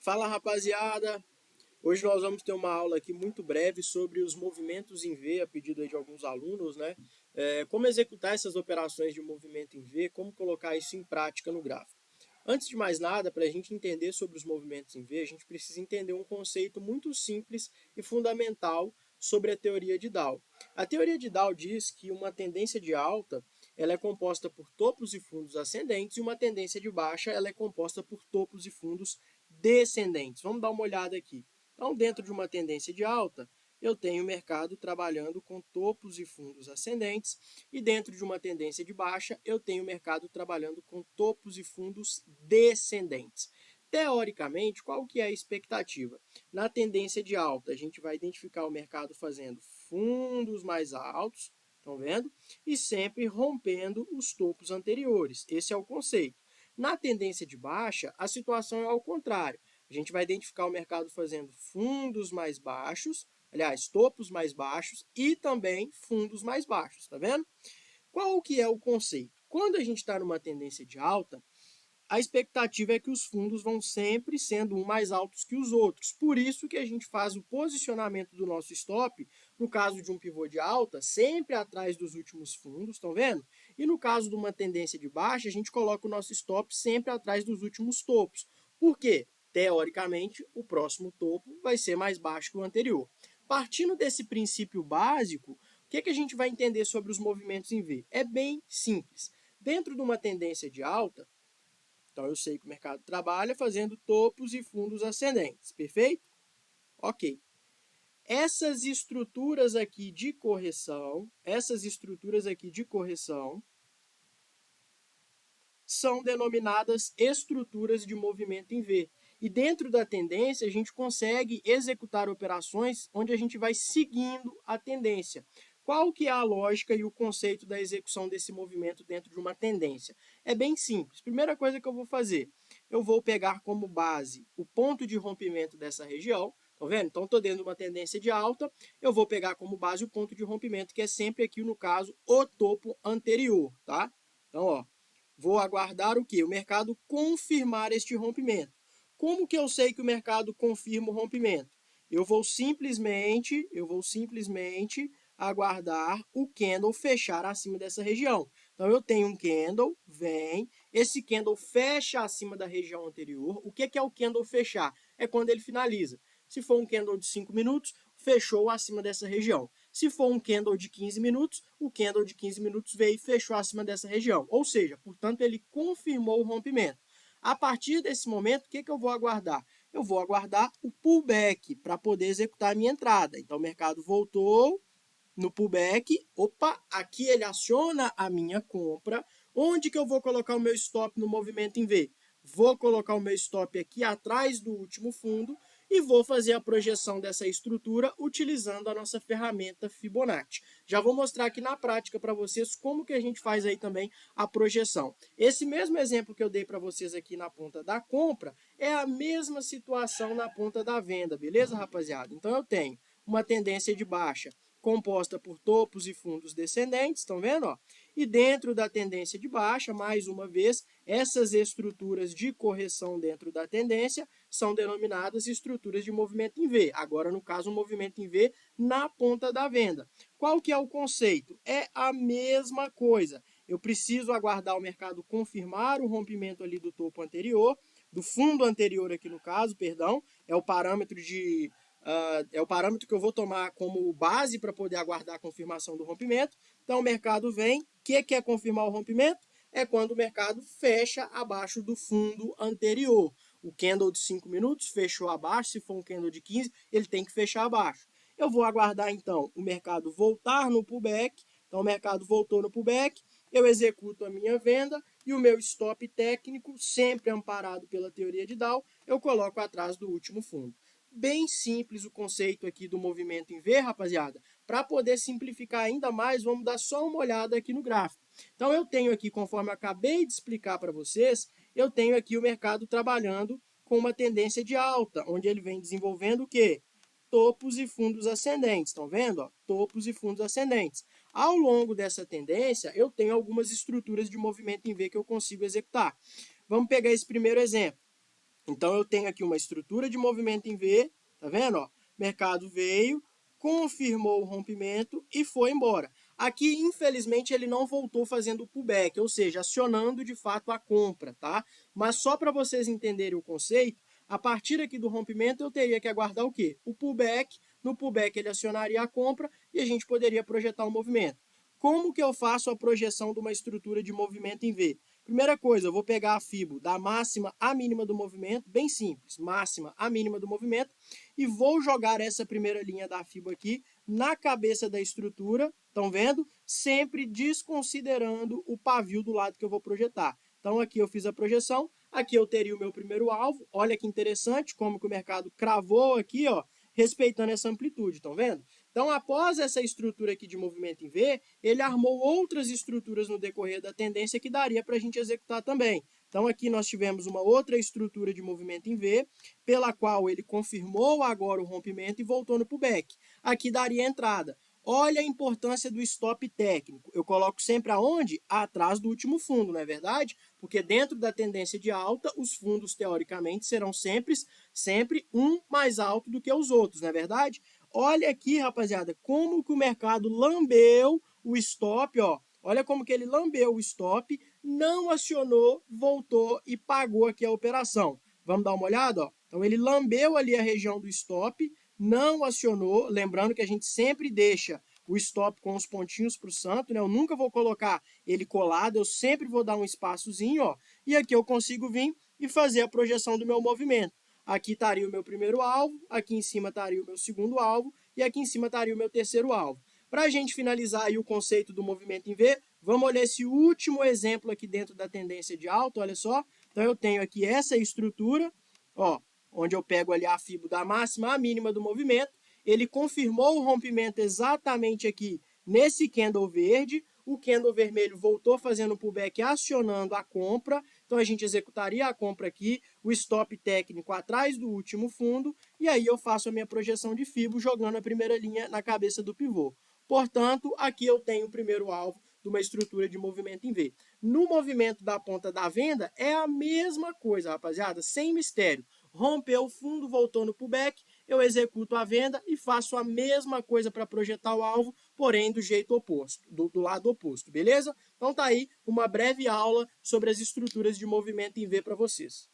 Fala, rapaziada! Hoje nós vamos ter uma aula aqui muito breve sobre os movimentos em V, a pedido aí de alguns alunos, né? Como executar essas operações de movimento em V, como colocar isso em prática no gráfico. Antes de mais nada, para a gente entender sobre os movimentos em V, a gente precisa entender um conceito muito simples e fundamental sobre a teoria de Dow. A teoria de Dow diz que uma tendência de alta ela é composta por topos e fundos ascendentes e uma tendência de baixa ela é composta por topos e fundos descendentes. Vamos dar uma olhada aqui. Então, dentro de uma tendência de alta, eu tenho o mercado trabalhando com topos e fundos ascendentes, e dentro de uma tendência de baixa, eu tenho o mercado trabalhando com topos e fundos descendentes. Teoricamente, qual que é a expectativa? Na tendência de alta, a gente vai identificar o mercado fazendo fundos mais altos, estão vendo? E sempre rompendo os topos anteriores. Esse é o conceito. Na tendência de baixa, a situação é ao contrário. A gente vai identificar o mercado fazendo fundos mais baixos, aliás, topos mais baixos e também fundos mais baixos, tá vendo? Qual que é o conceito? Quando a gente está numa tendência de alta, a expectativa é que os fundos vão sempre sendo mais altos que os outros. Por isso que a gente faz o posicionamento do nosso stop, no caso de um pivô de alta, sempre atrás dos últimos fundos, estão vendo? E no caso de uma tendência de baixa, a gente coloca o nosso stop sempre atrás dos últimos topos. Por quê? Teoricamente, o próximo topo vai ser mais baixo que o anterior. Partindo desse princípio básico, o que a gente vai entender sobre os movimentos em V? É bem simples. Dentro de uma tendência de alta, então, eu sei que o mercado trabalha fazendo topos e fundos ascendentes, perfeito? Ok. Essas estruturas aqui de correção, são denominadas estruturas de movimento em V. E dentro da tendência, a gente consegue executar operações onde a gente vai seguindo a tendência. Qual que é a lógica e o conceito da execução desse movimento dentro de uma tendência? É bem simples. Primeira coisa que eu vou fazer, eu vou pegar como base o ponto de rompimento dessa região. Estão vendo? Então, estou dentro de uma tendência de alta, eu vou pegar como base o ponto de rompimento, que é sempre aqui, no caso, o topo anterior, tá? Então, ó, vou aguardar o quê? O mercado confirmar este rompimento. Como que eu sei que o mercado confirma o rompimento? Eu vou simplesmente aguardar o candle fechar acima dessa região. Então, eu tenho um candle, vem, esse candle fecha acima da região anterior. O que é o candle fechar? É quando ele finaliza. Se for um candle de 5 minutos, fechou acima dessa região. Se for um candle de 15 minutos, o candle de 15 minutos veio e fechou acima dessa região. Ou seja, portanto, ele confirmou o rompimento. A partir desse momento, o que eu vou aguardar? Eu vou aguardar o pullback para poder executar a minha entrada. Então, o mercado voltou no pullback. Opa, aqui ele aciona a minha compra. Onde que eu vou colocar o meu stop no movimento em V? Vou colocar o meu stop aqui atrás do último fundo e vou fazer a projeção dessa estrutura utilizando a nossa ferramenta Fibonacci. Já vou mostrar aqui na prática para vocês como que a gente faz aí também a projeção. Esse mesmo exemplo que eu dei para vocês aqui na ponta da compra é a mesma situação na ponta da venda, beleza, rapaziada? Então eu tenho uma tendência de baixa composta por topos e fundos descendentes, estão vendo? Ó? E dentro da tendência de baixa, mais uma vez, essas estruturas de correção dentro da tendência são denominadas estruturas de movimento em V. Agora, no caso, um movimento em V na ponta da venda. Qual que é o conceito? É a mesma coisa. Eu preciso aguardar o mercado confirmar o rompimento ali do topo anterior, do fundo anterior aqui no caso, perdão, é o parâmetro que eu vou tomar como base para poder aguardar a confirmação do rompimento. Então, o mercado vem. O que é confirmar o rompimento? É quando o mercado fecha abaixo do fundo anterior. O candle de 5 minutos fechou abaixo, se for um candle de 15, ele tem que fechar abaixo. Eu vou aguardar, então, o mercado voltar no pullback. Então, o mercado voltou no pullback, eu executo a minha venda e o meu stop técnico, sempre amparado pela teoria de Dow, eu coloco atrás do último fundo. Bem simples o conceito aqui do movimento em V, rapaziada. Para poder simplificar ainda mais, vamos dar só uma olhada aqui no gráfico. Então, eu tenho aqui, conforme eu acabei de explicar para vocês, eu tenho aqui o mercado trabalhando com uma tendência de alta, onde ele vem desenvolvendo o quê? Topos e fundos ascendentes. Estão vendo? Ó? Topos e fundos ascendentes. Ao longo dessa tendência, eu tenho algumas estruturas de movimento em V que eu consigo executar. Vamos pegar esse primeiro exemplo. Então, eu tenho aqui uma estrutura de movimento em V, tá vendo? Ó, mercado veio, confirmou o rompimento e foi embora. Aqui, infelizmente, ele não voltou fazendo o pullback, ou seja, acionando de fato a compra, tá? Mas só para vocês entenderem o conceito, a partir aqui do rompimento eu teria que aguardar o quê? O pullback. No pullback ele acionaria a compra e a gente poderia projetar o movimento. Como que eu faço a projeção de uma estrutura de movimento em V? Primeira coisa, eu vou pegar a FIBO da máxima à mínima do movimento, bem simples, máxima à mínima do movimento, e vou jogar essa primeira linha da FIBO aqui na cabeça da estrutura, estão vendo? Sempre desconsiderando o pavio do lado que eu vou projetar. Então aqui eu fiz a projeção, aqui eu teria o meu primeiro alvo, olha que interessante como que o mercado cravou aqui, ó, respeitando essa amplitude, estão vendo? Então, após essa estrutura aqui de movimento em V, ele armou outras estruturas no decorrer da tendência que daria para a gente executar também. Então, aqui nós tivemos uma outra estrutura de movimento em V, pela qual ele confirmou agora o rompimento e voltou no pullback. Aqui daria entrada. Olha a importância do stop técnico. Eu coloco sempre aonde? Atrás do último fundo, não é verdade? Porque dentro da tendência de alta, os fundos, teoricamente, serão sempre um mais alto do que os outros, não é verdade? Olha aqui, rapaziada, como que o mercado lambeu o stop, ó. Olha como que ele lambeu o stop, não acionou, voltou e pagou aqui a operação. Vamos dar uma olhada, ó. Então ele lambeu ali a região do stop, não acionou, lembrando que a gente sempre deixa o stop com os pontinhos para o santo, né? Eu nunca vou colocar ele colado, eu sempre vou dar um espaçozinho, ó. E aqui eu consigo vir e fazer a projeção do meu movimento. Aqui estaria o meu primeiro alvo, aqui em cima estaria o meu segundo alvo e aqui em cima estaria o meu terceiro alvo. Para a gente finalizar aí o conceito do movimento em V, vamos olhar esse último exemplo aqui dentro da tendência de alta, olha só. Então eu tenho aqui essa estrutura, ó, onde eu pego ali a FIBO da máxima à mínima do movimento. Ele confirmou o rompimento exatamente aqui nesse candle verde. O candle vermelho voltou fazendo o pullback, acionando a compra. Então a gente executaria a compra aqui, o stop técnico atrás do último fundo, e aí eu faço a minha projeção de FIBO jogando a primeira linha na cabeça do pivô. Portanto, aqui eu tenho o primeiro alvo de uma estrutura de movimento em V. No movimento da ponta da venda, é a mesma coisa, rapaziada, sem mistério. Rompeu o fundo, voltou no pullback, eu executo a venda e faço a mesma coisa para projetar o alvo, porém do jeito oposto, do lado oposto, beleza? Então tá aí uma breve aula sobre as estruturas de movimento em V para vocês.